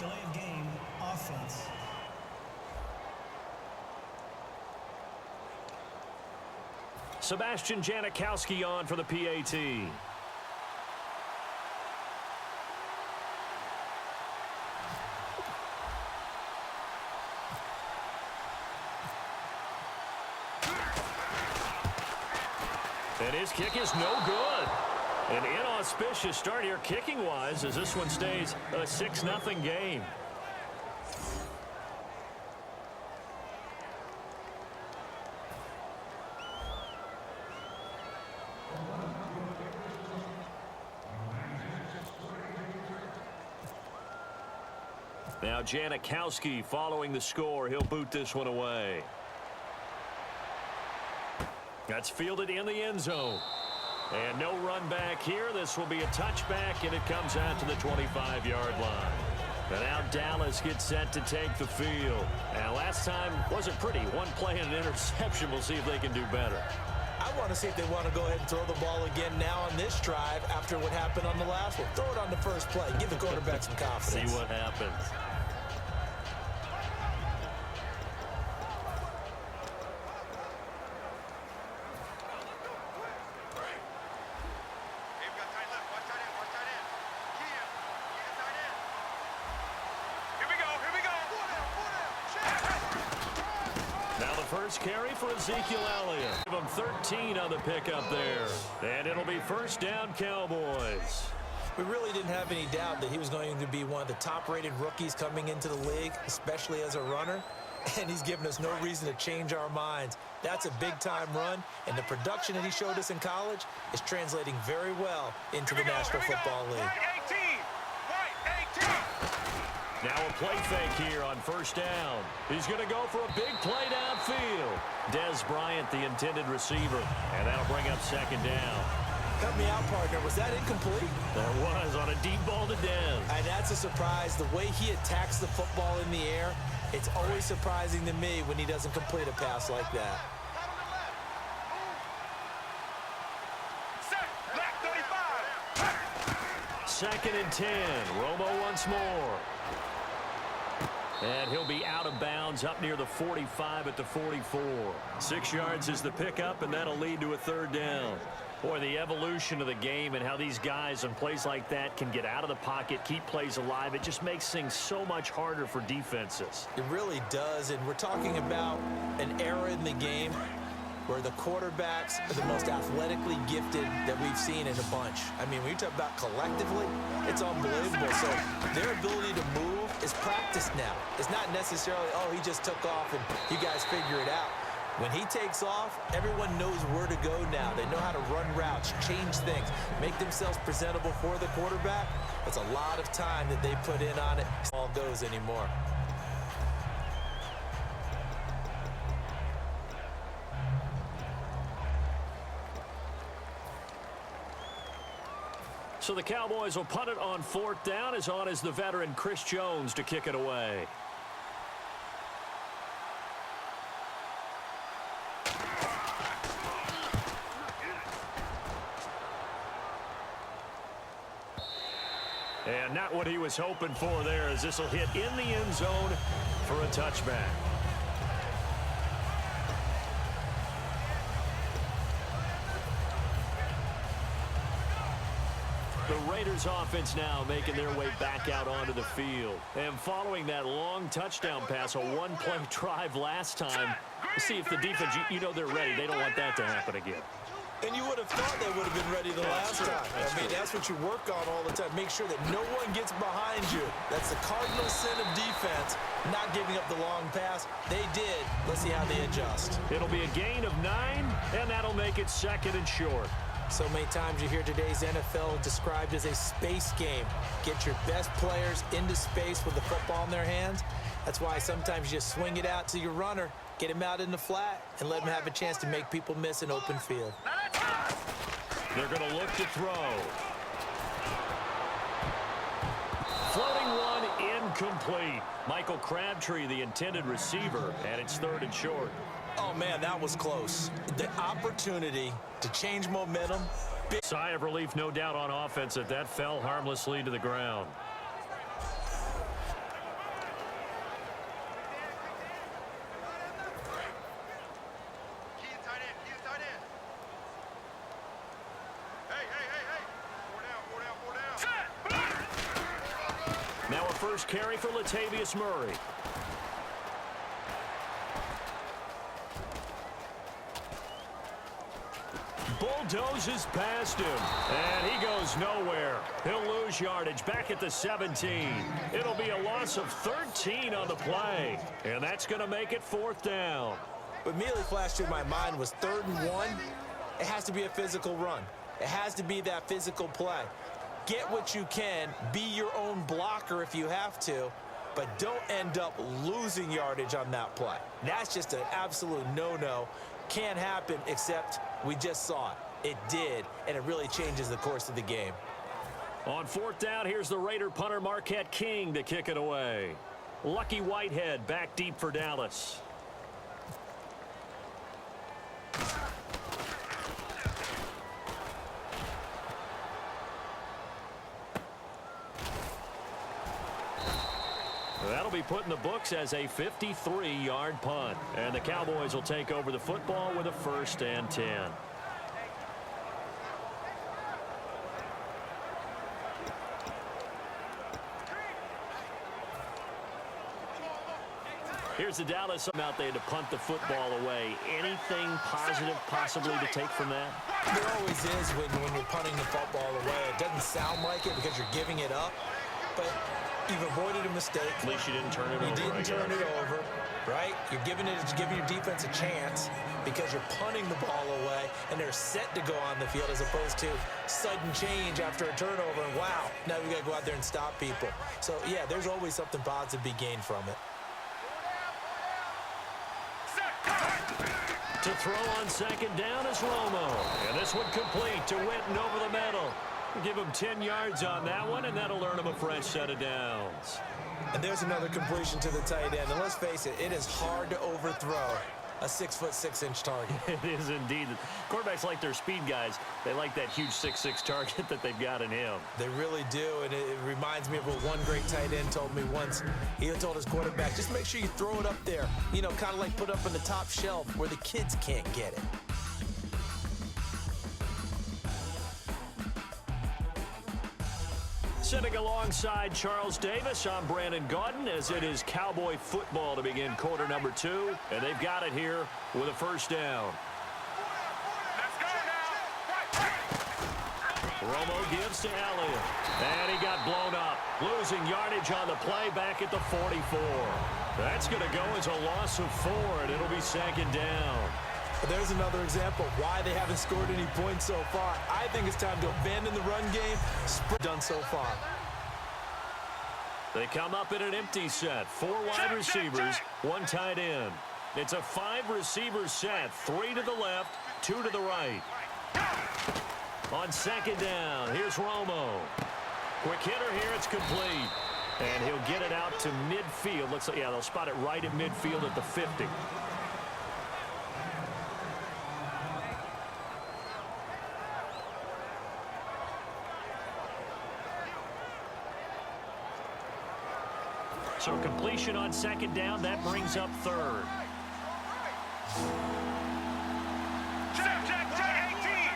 Delay of game, offense. Sebastian Janikowski on for the PAT. And his kick is no good. An inauspicious start here kicking-wise as this one stays a 6-0 game. Now Janikowski following the score. He'll boot this one away. That's fielded in the end zone. And no run back here. This will be a touchback, and it comes out to the 25-yard line. And now Dallas gets set to take the field. And last time wasn't pretty. One play and an interception. We'll see if they can do better. I want to see if they want to go ahead and throw the ball again now on this drive after what happened on the last one. Throw it on the first play. Give the quarterback some confidence. See what happens. First carry for Ezekiel Elliott. Give him 13 on the pickup there. And it'll be first down Cowboys. We really didn't have any doubt that he was going to be one of the top-rated rookies coming into the league, especially as a runner. And he's given us no reason to change our minds. That's a big-time run, and the production that he showed us in college is translating very well into the National Football League. Right 18! Right 18! Now a play fake here on first down. He's going to go for a big play downfield. Dez Bryant, the intended receiver, and that'll bring up second down. Help me out, partner. Was that incomplete? There was on a deep ball to Dez. And that's a surprise. The way he attacks the football in the air, it's always surprising to me when he doesn't complete a pass like that. Second and 10. Romo once more. And he'll be out of bounds up near the 45 at the 44. 6 yards is the pickup, and that'll lead to a third down. Boy, the evolution of the game and how these guys on plays like that can get out of the pocket, keep plays alive, it just makes things so much harder for defenses. It really does, and we're talking about an era in the game where the quarterbacks are the most athletically gifted that we've seen in a bunch. I mean, when you talk about collectively, it's unbelievable. So their ability to move is practiced now. It's not necessarily, oh, he just took off and you guys figure it out. When he takes off, everyone knows where to go now. They know how to run routes, change things, make themselves presentable for the quarterback. That's a lot of time that they put in on it. All goes anymore. So the Cowboys will punt it on fourth down. As on is the veteran Chris Jones to kick it away. And not what he was hoping for there, as this will hit in the end zone for a touchback. The Raiders offense now making their way back out onto the field. And following that long touchdown pass, a one-play drive last time, see if the defense, you know they're ready. They don't want that to happen again. And you would have thought they would have been ready the last time. I mean, that's what you work on all the time. Make sure that no one gets behind you. That's the cardinal sin of defense, not giving up the long pass. They did. Let's see how they adjust. It'll be a gain of 9, and that'll make it second and short. So many times you hear today's NFL described as a space game. Get your best players into space with the football in their hands. That's why sometimes you swing it out to your runner, get him out in the flat, and let him have a chance to make people miss an open field. They're going to look to throw. Floating one, incomplete. Michael Crabtree, the intended receiver, and it's third and short. Oh, man, that was close. The opportunity to change momentum. Sigh of relief, no doubt, on offense that fell harmlessly to the ground. first carry for Latavius Murray. Bulldozes past him, and he goes nowhere. He'll lose yardage back at the 17. It'll be a loss of 13 on the play, and that's going to make it 4th down. What immediately flashed through my mind was 3rd and 1. It has to be a physical run. It has to be that physical play. Get what you can. Be your own blocker if you have to, but don't end up losing yardage on that play. That's just an absolute no-no. Can't happen, except we just saw it. It did, and it really changes the course of the game. On 4th down, here's the Raider punter Marquette King to kick it away. Lucky Whitehead back deep for Dallas. That'll be put in the books as a 53-yard punt. And the Cowboys will take over the football with a 1st and 10. Here's the Dallas out there to punt the football away. Anything positive possibly to take from that? There always is when you're punting the football away. It doesn't sound like it because you're giving it up, but you've avoided a mistake. At least you didn't turn it over. You didn't turn it over, right? You're giving your defense a chance because you're punting the ball away, and they're set to go on the field as opposed to sudden change after a turnover, and wow, now we got to go out there and stop people. So, yeah, there's always something positive to be gained from it. To throw on 2nd down is Romo. And this one complete to Witten over the middle. Give him 10 yards on that one, and that'll earn him a fresh set of downs. And there's another completion to the tight end. And let's face it, it is hard to overthrow a 6'6" target. It is indeed. Quarterbacks like their speed guys. They like that huge 6'6" target that they've got in him. They really do, and it reminds me of what one great tight end told me once. He told his quarterback, just make sure you throw it up there. You know, kind of like put up on the top shelf where the kids can't get it. Sitting alongside Charles Davis, I'm Brandon Gaudin, as it is Cowboy football to begin quarter number 2. And they've got it here with a 1st down. Let's go now. Romo gives to Elliott. And he got blown up. Losing yardage on the play back at the 44. That's going to go as a loss of 4, and it'll be 2nd down. But there's another example of why they haven't scored any points so far. I think it's time to abandon the run game. Done so far. They come up in an empty set. 4 wide receivers, 1 tight end. It's a 5-receiver set. 3 to the left, 2 to the right. On 2nd down, here's Romo. Quick hitter here, it's complete. And he'll get it out to midfield. Looks like, yeah, they'll spot it right at midfield at the 50. So completion on 2nd down, that brings up 3rd. Check, 18.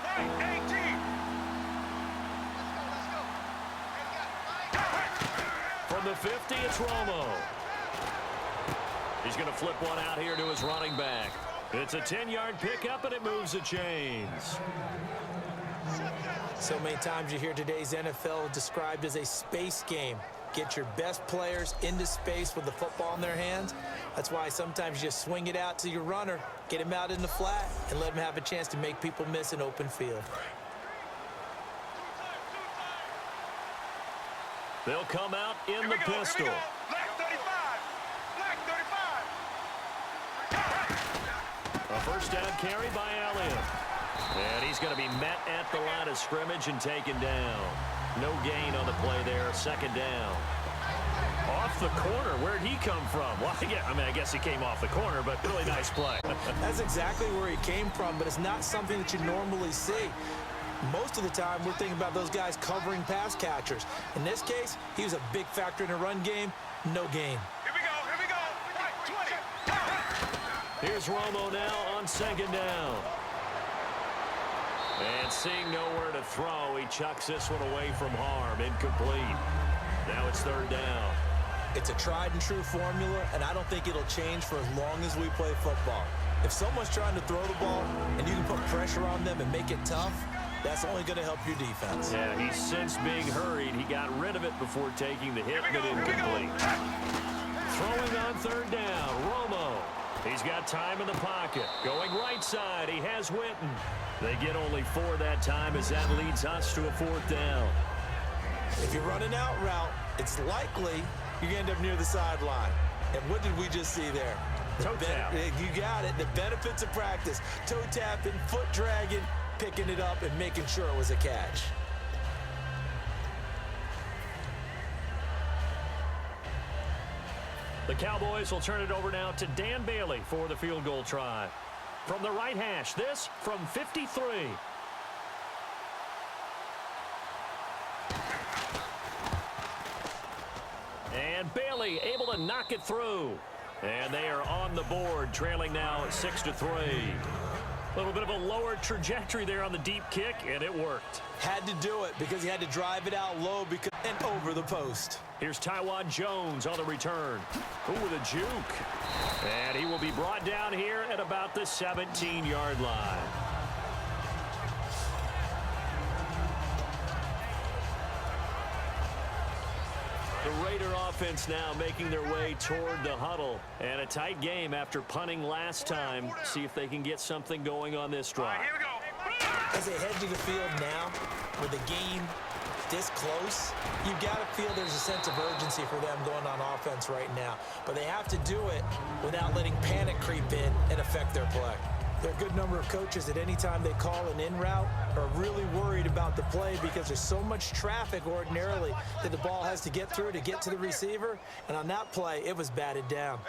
Right, 18. From the 50, it's Romo. He's going to flip one out here to his running back. It's a 10-yard pickup, and it moves the chains. So many times you hear today's NFL described as a space game. Get your best players into space with the football in their hands. That's why sometimes you just swing it out to your runner, get him out in the flat, and let him have a chance to make people miss an open field. They'll come out in the pistol. Black 35. Black 35. A 1st down carry by Elliott. And he's going to be met at the line of scrimmage and taken down. No gain on the play there, 2nd down. Off the corner, where'd he come from? Well, yeah, I mean, I guess he came off the corner, but really nice play. That's exactly where he came from, but it's not something that you normally see. Most of the time, we're thinking about those guys covering pass catchers. In this case, he was a big factor in the run game. No gain. Here we go. Right, 20. Here's Romo now on 2nd down. And seeing nowhere to throw, he chucks this one away from harm. Incomplete. Now it's third down. It's a tried and true formula, and I don't think it'll change for as long as we play football. If someone's trying to throw the ball and you can put pressure on them and make it tough, that's only going to help your defense. Yeah, he's since being hurried. He got rid of it before taking the hit, but incomplete. Throwing on third down, Romo. He's got time in the pocket. Going right side, he has Witten. They get only 4 that time as that leads us to a fourth down. If you're running out route, it's likely you're going to end up near the sideline. And what did we just see there? Toe tap. You got it. The benefits of practice. Toe tapping, foot dragging, picking it up, and making sure it was a catch. The Cowboys will turn it over now to Dan Bailey for the field goal try. From the right hash, this from 53. And Bailey able to knock it through. And they are on the board, trailing now 6-3. A little bit of a lower trajectory there on the deep kick, and it worked. Had to do it because he had to drive it out low and over the post. Here's Taiwan Jones on the return. Ooh, with a juke. And he will be brought down here at about the 17-yard line. The Raider offense now making their way toward the huddle. And a tight game after punting last time. See if they can get something going on this drive. Here we go. As they head to the field now, with the game this close, you've got to feel there's a sense of urgency for them going on offense right now. But they have to do it without letting panic creep in and affect their play. There are a good number of coaches at any time they call an in route are really worried about the play because there's so much traffic ordinarily that the ball has to get through to get to the receiver. And on that play, it was batted down.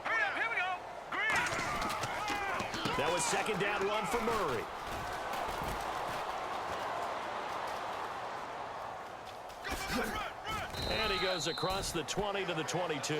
Here we go. Green. That was second down run for Murray. And he goes across the 20 to the 22.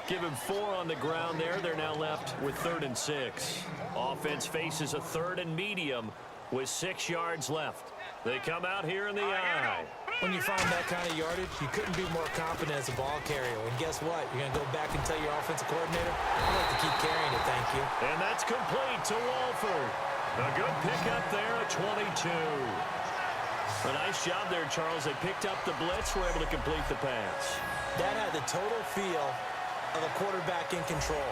Give him 4 on the ground there. They're now left with 3rd and 6. Offense faces a 3rd and medium with 6 yards left. They come out here in the eye. When you find that kind of yardage, you couldn't be more confident as a ball carrier. And guess what? You're going to go back and tell your offensive coordinator, I'd like to keep carrying it, thank you. And that's complete to Walford. A good pickup there at 22. A nice job there, Charles. They picked up the blitz, were able to complete the pass. That had the total feel of a quarterback in control.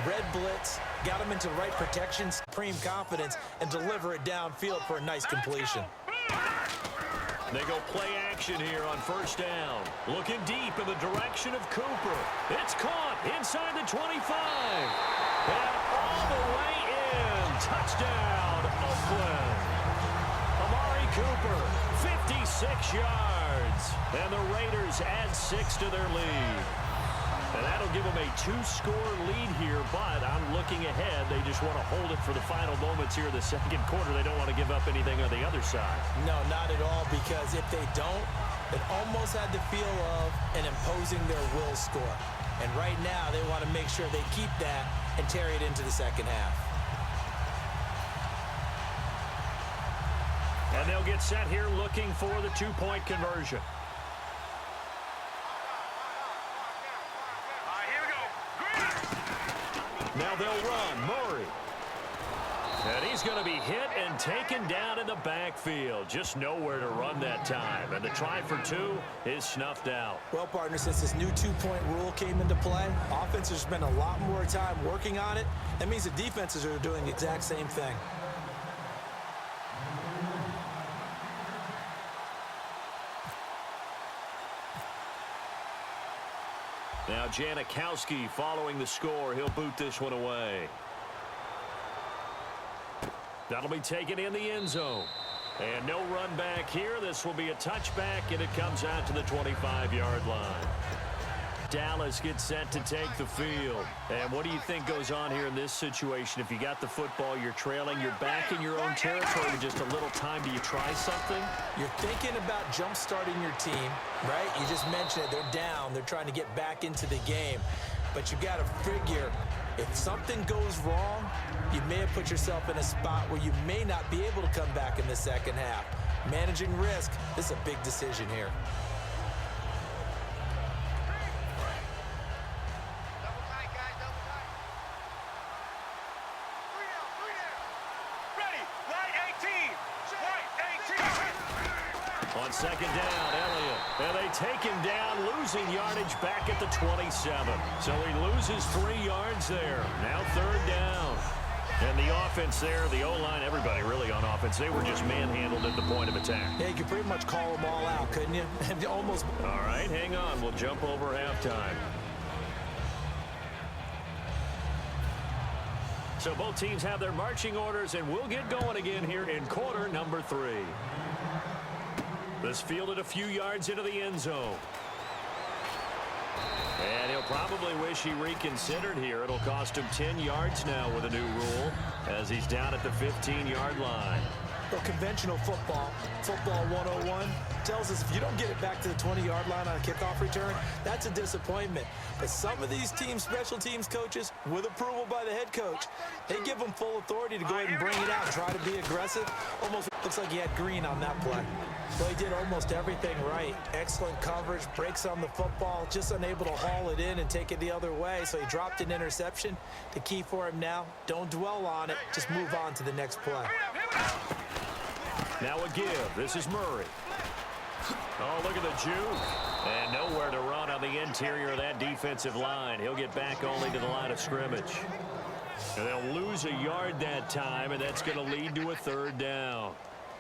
Red blitz, got him into the right protection, supreme confidence, and deliver it downfield for a nice completion. They go play action here on first down. Looking deep in the direction of Cooper. It's caught inside the 25. And all the way in. Touchdown, Oakland. Amari Cooper, 56 yards. And the Raiders add 6 to their lead. And that'll give them a 2-score lead here, but I'm looking ahead. They just want to hold it for the final moments here in the second quarter. They don't want to give up anything on the other side. No, not at all, because if they don't, it almost had the feel of an imposing their will score. And right now, they want to make sure they keep that and carry it into the second half. And they'll get set here looking for the 2-point conversion. Now they'll run. Murray. And he's going to be hit and taken down in the backfield. Just nowhere to run that time. And the try for 2 is snuffed out. Well, partner, since this new 2-point rule came into play, offenses spend a lot more time working on it. That means the defenses are doing the exact same thing. Now Janikowski following the score. He'll boot this one away. That'll be taken in the end zone. And no run back here. This will be a touchback, and it comes out to the 25-yard line. Dallas gets set to take the field. And what do you think goes on here in this situation? If you got the football, you're trailing, you're back in your own territory with just a little time. Do you try something? You're thinking about jump-starting your team, right? You just mentioned it. They're down. They're trying to get back into the game. But you got to figure, if something goes wrong, you may have put yourself in a spot where you may not be able to come back in the second half. Managing risk, this is a big decision here. second down, Elliott. And they take him down, losing yardage back at the 27. So he loses 3 yards there. Now third down. And the offense there, the O-line, everybody really on offense, they were just manhandled at the point of attack. Yeah, you could pretty much call them all out, couldn't you? Almost. All right, hang on. We'll jump over halftime. So both teams have their marching orders, and we'll get going again here in quarter number 3. This fielded a few yards into the end zone. And he'll probably wish he reconsidered here. It'll cost him 10 yards now with a new rule as he's down at the 15-yard line. Well, conventional football 101, tells us if you don't get it back to the 20-yard line on a kickoff return, that's a disappointment. But some of these teams, special teams coaches, with approval by the head coach, they give them full authority to go ahead and bring it out and try to be aggressive. Almost looks like he had green on that play. Well, he did almost everything right. Excellent coverage, breaks on the football, just unable to haul it in and take it the other way, so he dropped an interception. The key for him now, don't dwell on it, just move on to the next play. Now a give. This is Murray. Oh, look at the juke. And nowhere to run on the interior of that defensive line. He'll get back only to the line of scrimmage. And they'll lose a yard that time, and that's going to lead to a third down.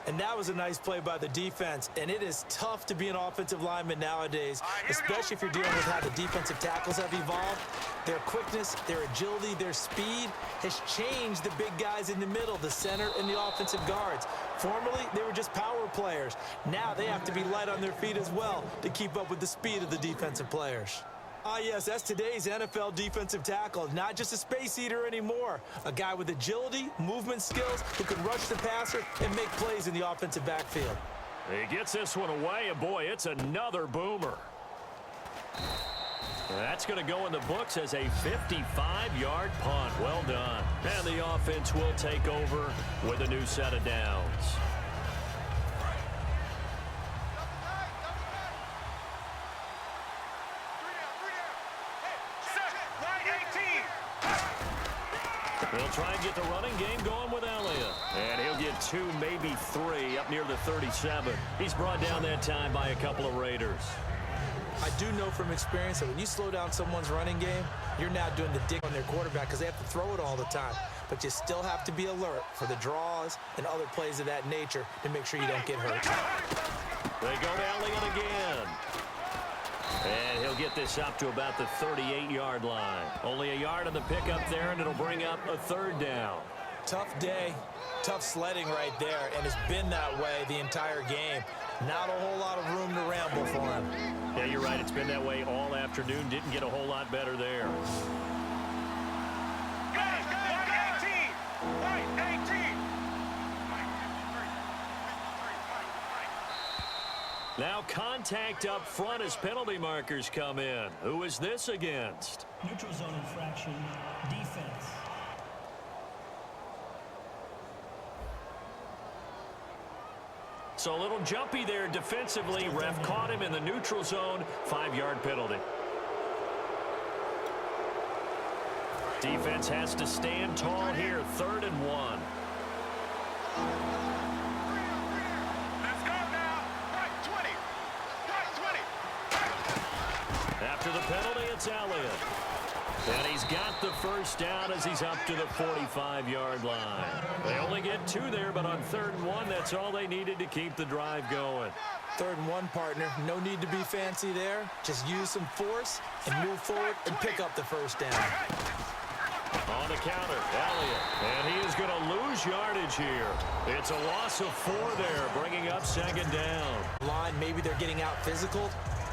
And that was a nice play by the defense, and it is tough to be an offensive lineman nowadays, especially if you're dealing with how the defensive tackles have evolved. Their quickness, their agility, their speed has changed the big guys in the middle, the center, and the offensive guards. Formerly, they were just power players. Now they have to be light on their feet as well to keep up with the speed of the defensive players. Ah, yes, that's today's NFL defensive tackle. Not just a space eater anymore. A guy with agility, movement skills, who can rush the passer and make plays in the offensive backfield. He gets this one away, and boy, it's another boomer. That's going to go in the books as a 55-yard punt. Well done. And the offense will take over with a new set of downs. They'll try and get the running game going with Elliott. And he'll get 2, maybe 3 up near the 37. He's brought down that time by a couple of Raiders. I do know from experience that when you slow down someone's running game, you're now doing the dig on their quarterback because they have to throw it all the time. But you still have to be alert for the draws and other plays of that nature to make sure you don't get hurt. They go to Elliott again. And he'll get this up to about the 38-yard line. Only a yard on the pickup there, and it'll bring up a third down. Tough day, tough sledding right there, and it's been that way the entire game. Not a whole lot of room to ramble for him. Yeah, you're right. It's been that way all afternoon. Didn't get a whole lot better there. Now contact up front as penalty markers come in. Who is this against? Neutral zone infraction, defense. So a little jumpy there defensively. Ref caught him in the neutral zone. 5-yard penalty. Defense has to stand tall here. 3rd and 1. Let's go now. Right 20. Right 20. After the penalty, it's Elliott. And he's got the first down as he's up to the 45-yard line. They only get 2 there, but on 3rd and 1, that's all they needed to keep the drive going. 3rd and 1, partner. No need to be fancy there. Just use some force and move forward and pick up the first down. On the counter, Elliott. And he is going to lose yardage here. It's a loss of 4 there, bringing up 2nd down. Line, maybe they're getting out physical.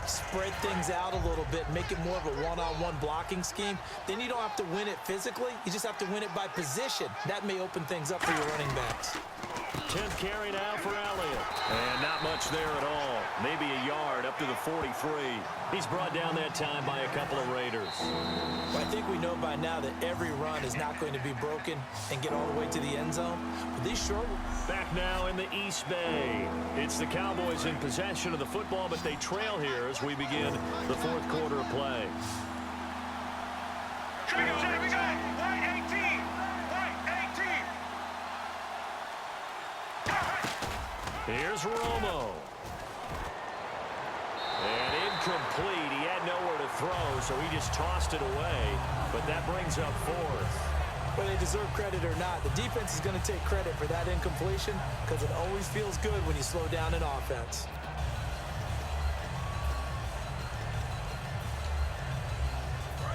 Spread things out a little bit, make it more of a one-on-one blocking scheme. Then you don't have to win it physically. You just have to win it by position. That may open things up for your running backs. 10th carry now for Elliott. And not much there at all. Maybe a yard up to the 43. He's brought down that time by a couple of Raiders. Well, I think we know by now that every run is not going to be broken and get all the way to the end zone. But these short... Back now in the East Bay. It's the Cowboys in possession of the football, but they trail here as we begin the 4th quarter of play. Here we go. Right 18. Right 18. Here's Romo. incomplete. He had nowhere to throw, so he just tossed it away. But that brings up fourth. Whether they deserve credit or not, the defense is going to take credit for that incompletion because it always feels good when you slow down an offense.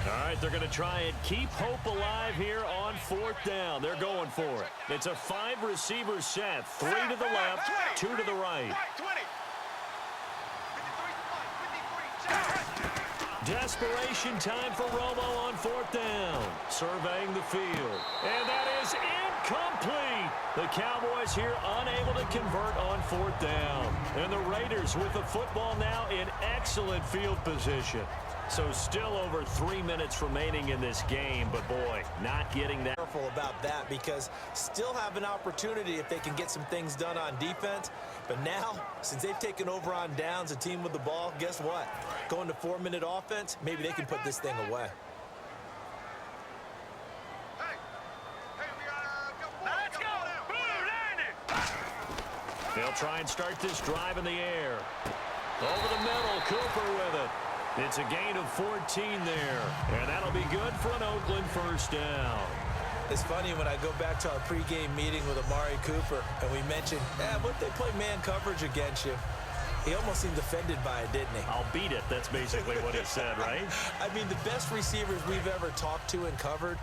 All right, they're going to try and keep hope alive here on fourth down. They're going for it. It's a 5-receiver set. 3 to the left, 2 to the right. Desperation time for Romo on fourth down. Surveying the field. And that is incomplete. The Cowboys here unable to convert on fourth down. And the Raiders with the football now in excellent field position. So still over 3 minutes remaining in this game, but boy, not getting that. Careful about that because still have an opportunity if they can get some things done on defense. But now, since they've taken over on downs, a team with the ball, guess what? Going to 4-minute offense, maybe they can put this thing away. Let's go. They'll try and start this drive in the air. Over the middle, Cooper with it. It's a gain of 14 there, and that'll be good for an Oakland first down. It's funny when I go back to our pregame meeting with Amari Cooper, and we mentioned, what if they play man coverage against you? He almost seemed offended by it, didn't he? I'll beat it. That's basically what he said, right? I mean, the best receivers we've ever talked to and covered,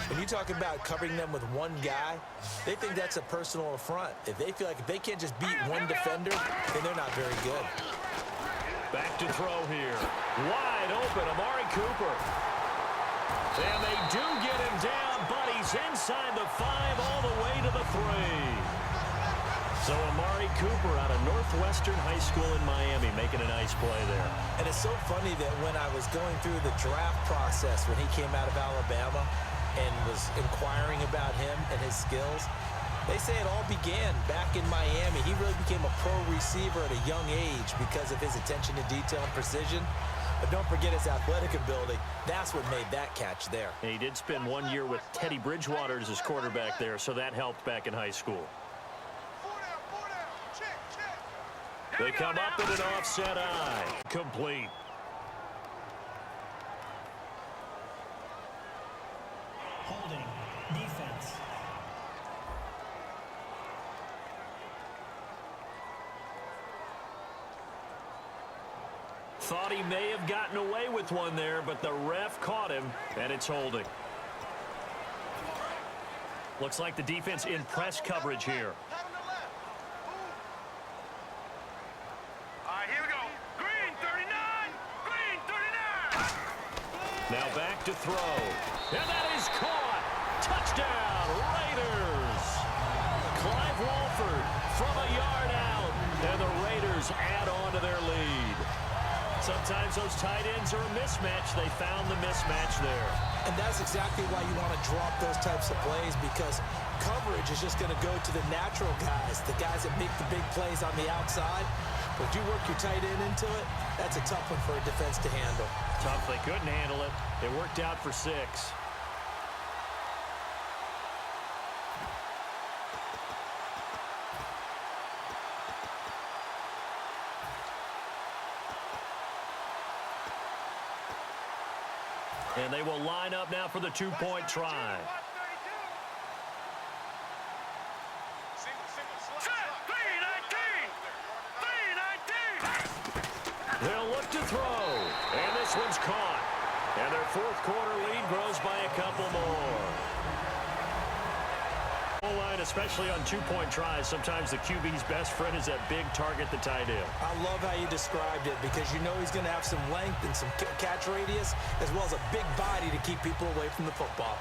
when you talk about covering them with one guy, they think that's a personal affront. If they feel like if they can't just beat one defender, then they're not very good. Back to throw here. Wide open, Amari Cooper. And they do get him down, but he's inside the 5 all the way to the 3. So Amari Cooper out of Northwestern High School in Miami making a nice play there. And it's so funny that when I was going through the draft process when he came out of Alabama and was inquiring about him and his skills, they say it all began back in Miami. He really became a pro receiver at a young age because of his attention to detail and precision. But don't forget his athletic ability. That's what made that catch there. And he did spend 1 year with Teddy Bridgewater as his quarterback there, so that helped back in high school. They come up with an offset eye. Complete. Holding. Defense. Thought he may have gotten away with one there, but the ref caught him, and it's holding. Looks like the defense in press coverage here. All right, here we go. Green 39. Green 39. Now back to throw. And that is caught. Touchdown, Raiders. Clive Walford from a yard out. And the Raiders add on to their lead. Sometimes those tight ends are a mismatch. They found the mismatch there. And that's exactly why you want to drop those types of plays because coverage is just going to go to the natural guys, the guys that make the big plays on the outside. But you work your tight end into it, that's a tough one for a defense to handle. Tough. They couldn't handle it. It worked out for 6. And they will line up now for the 2-point try. They'll look to throw. And this one's caught. And their fourth quarter lead grows by a couple more. Line, especially on 2-point tries, sometimes the QB's best friend is that big target, the tight end. I love how you described it because you know he's going to have some length and some catch radius as well as a big body to keep people away from the football.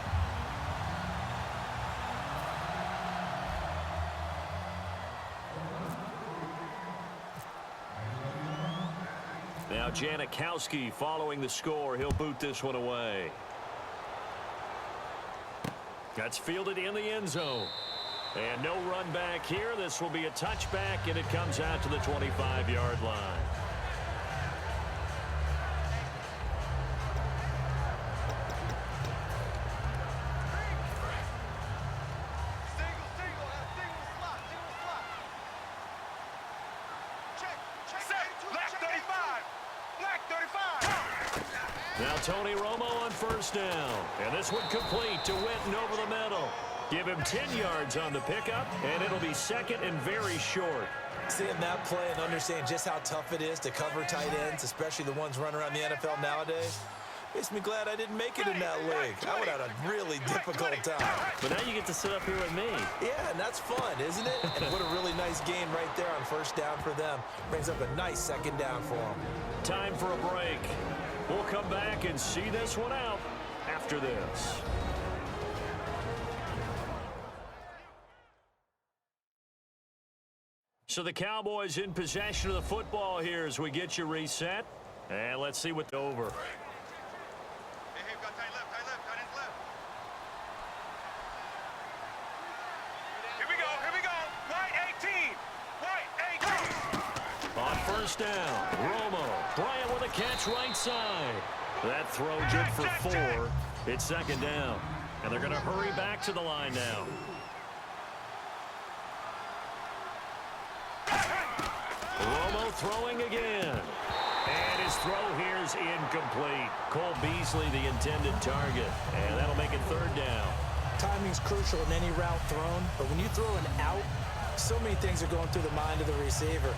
Now Janikowski following the score. He'll boot this one away. That's fielded in the end zone. And no run back here. This will be a touchback, and it comes out to the 25-yard line. Black 35. Black 35. Now Tony Romo on first down. And this one complete to Witten over the middle. Give him 10 yards on the pickup, and it'll be second and very short. Seeing that play and understanding just how tough it is to cover tight ends, especially the ones running around the NFL nowadays, makes me glad I didn't make it in that league. I would have had a really difficult time. But now you get to sit up here with me. Yeah, and that's fun, isn't it? And what a really nice game right there on first down for them. Brings up a nice second down for them. Time for a break. We'll come back and see this one out after this. So the Cowboys in possession of the football here as we get you reset. And let's see what's over. Hey, we've got tight left, tight end left. Here we go. White 18. White 18. On first down, Romo. Bryant with a catch right side. That throw good for 4. It's second down. And they're going to hurry back to the line now. Romo throwing again. And his throw here is incomplete. Cole Beasley the intended target. And that'll make it third down. Timing's crucial in any route thrown, but when you throw an out, so many things are going through the mind of the receiver.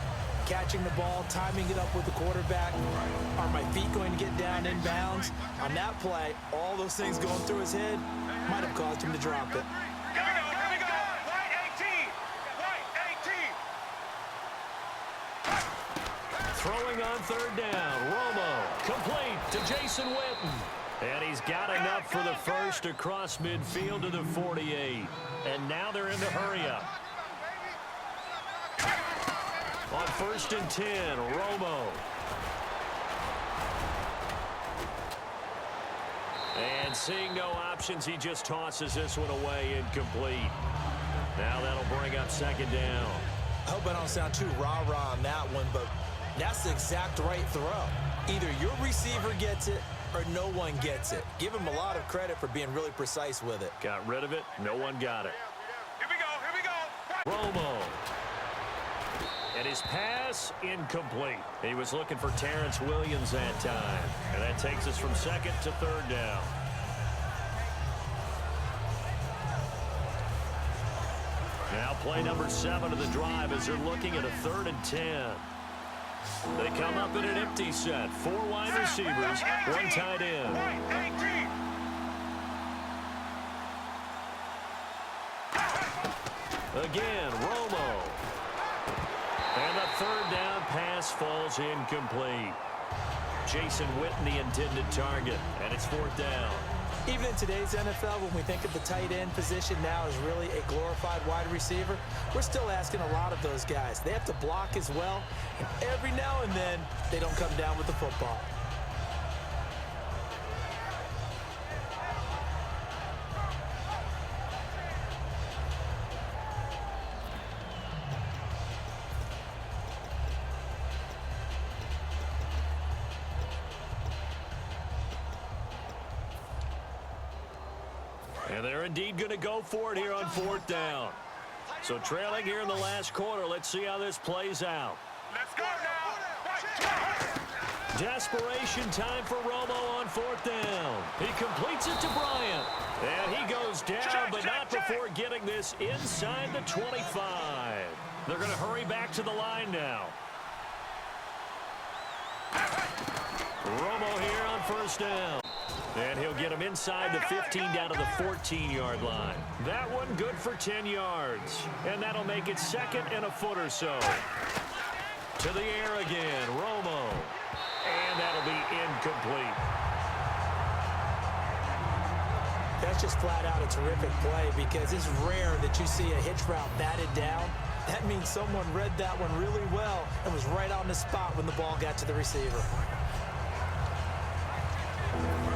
Catching the ball, timing it up with the quarterback. Are my feet going to get down in bounds? On that play, all those things going through his head might have caused him to drop it. Here we go. White 18. Throwing on third down, Romo, complete to Jason Witten. And he's got enough for the first across midfield to the 48. And now they're in the hurry-up. On first and 10, Romo. And seeing no options, he just tosses this one away incomplete. Now that'll bring up second down. I hope I don't sound too rah-rah on that one, but that's the exact right throw. Either your receiver gets it or no one gets it. Give him a lot of credit for being really precise with it. Got rid of it. No one got it. Here we go. Romo. And his pass incomplete. He was looking for Terrence Williams that time. And that takes us from second to third down. Now play number 7 of the drive as they're looking at a 3rd and 10. They come up in an empty set. 4 wide receivers, 1 tight end. White 18. Again, Romo. And the 3rd down pass falls incomplete. Jason Witten, the intended target, and it's 4th down. Even in today's NFL, when we think of the tight end position now as really a glorified wide receiver, we're still asking a lot of those guys. They have to block as well, and every now and then, they don't come down with the football. And they're indeed going to go for it here on 4th down. So trailing here in the last quarter. Let's see how this plays out. Let's go now. Desperation time for Romo on 4th down. He completes it to Bryant. And he goes down, but not before getting this inside the 25. They're going to hurry back to the line now. Romo here on 1st down. And he'll get him inside the 15 down to the 14-yard line. That one good for 10 yards. And that'll make it 2nd and a foot or so. To the air again, Romo. And that'll be incomplete. That's just flat out a terrific play because it's rare that you see a hitch route batted down. That means someone read that one really well and was right on the spot when the ball got to the receiver.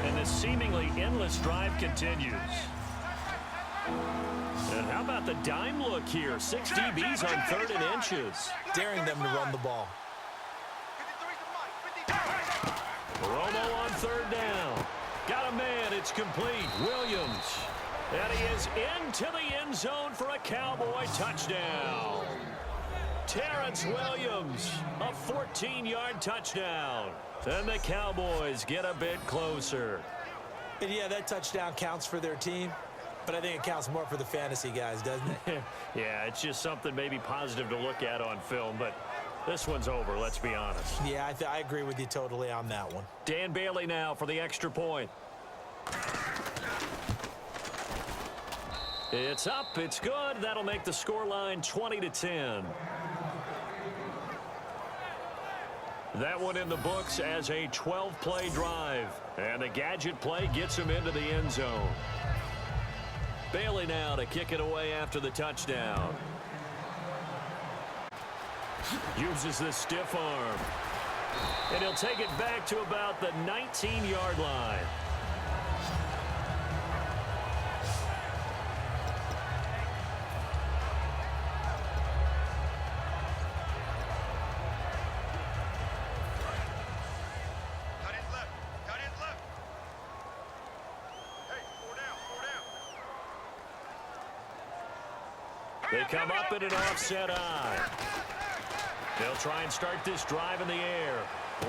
And this seemingly endless drive continues. And how about the dime look here? 6 DBs on 3rd and inches. Daring them to run the ball. Romo on 3rd down. Got a man. It's complete. Williams. And he is into the end zone for a Cowboy touchdown. Terrence Williams, a 14-yard touchdown. And the Cowboys get a bit closer. And yeah, that touchdown counts for their team, but I think it counts more for the fantasy guys, doesn't it? Yeah, it's just something maybe positive to look at on film, but this one's over, let's be honest. Yeah, I agree with you totally on that one. Dan Bailey now for the extra point. It's up, it's good. That'll make the scoreline 20-10. That one in the books as a 12-play drive. And the gadget play gets him into the end zone. Bailey now to kick it away after the touchdown. Uses the stiff arm. And he'll take it back to about the 19-yard line. They come up in an offset eye. They'll try and start this drive in the air.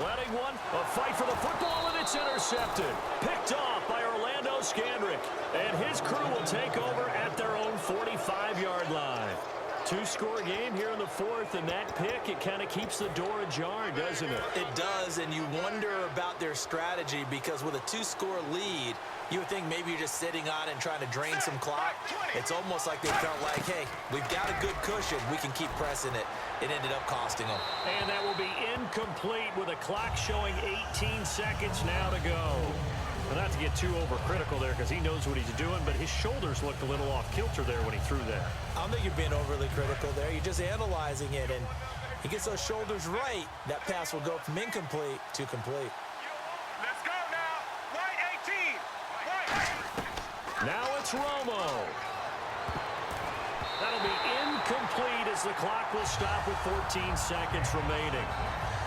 Letting one, a fight for the football, and it's intercepted. Picked off by Orlando Scandrick. And his crew will take over at their own 45-yard line. Two-score game here in the fourth, and that pick, it kind of keeps the door ajar, doesn't it? It does, and you wonder about their strategy because with a two-score lead, you would think maybe you're just sitting on it and trying to drain some clock. It's almost like they felt like, hey, we've got a good cushion. We can keep pressing it. It ended up costing them. And that will be incomplete with a clock showing 18 seconds now to go. Well, not to get too overcritical there because he knows what he's doing, but his shoulders looked a little off kilter there when he threw that. I don't think you're being overly critical there. You're just analyzing it, and he gets those shoulders right. That pass will go from incomplete to complete. Let's go now. White 18. White. Now it's Romo. That'll be incomplete as the clock will stop with 14 seconds remaining.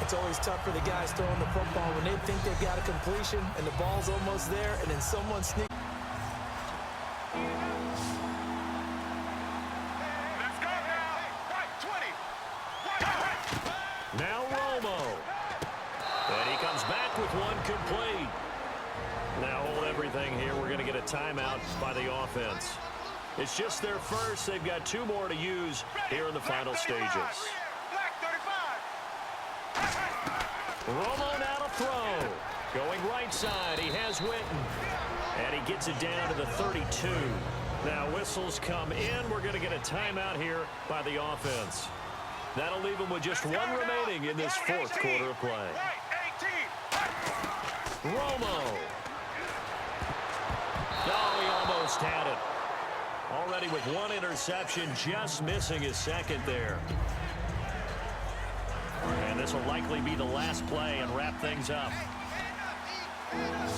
It's always tough for the guys throwing the football when they think they've got a completion and the ball's almost there, and then someone sneaks. Let's go now. White 20. White. Now Romo. And he comes back with one complete. Now hold everything here. We're going to get a timeout by the offense. It's just their first. They've got two more to use here in the final stages. Black 35. Romo now to throw. Going right side, he has Witten. And he gets it down to the 32. Now whistles come in. We're going to get a timeout here by the offense. That'll leave them with just one remaining in this fourth quarter of play. Romo. Oh, he almost had it. Already with one interception, just missing his second there. And this will likely be the last play and wrap things up. Let's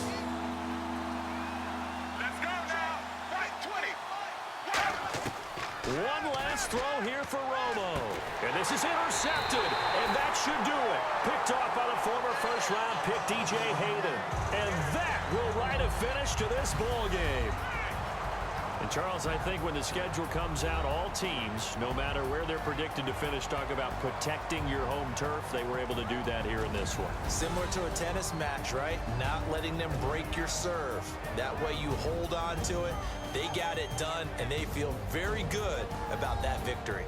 go now. White 20. One last throw here for Romo. And this is intercepted. And that should do it. Picked off by the former first-round pick, DJ Hayden. And that will write a finish to this ball game. And, Charles, I think when the schedule comes out, all teams, no matter where they're predicted to finish, talk about protecting your home turf. They were able to do that here in this one. Similar to a tennis match, right? Not letting them break your serve. That way you hold on to it. They got it done, and they feel very good about that victory.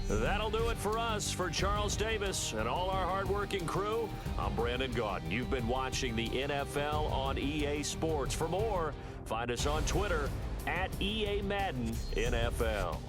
That'll do it for us. For Charles Davis and all our hardworking crew, I'm Brandon Gaudin. You've been watching the NFL on EA Sports. For more, find us on Twitter @EA Madden NFL.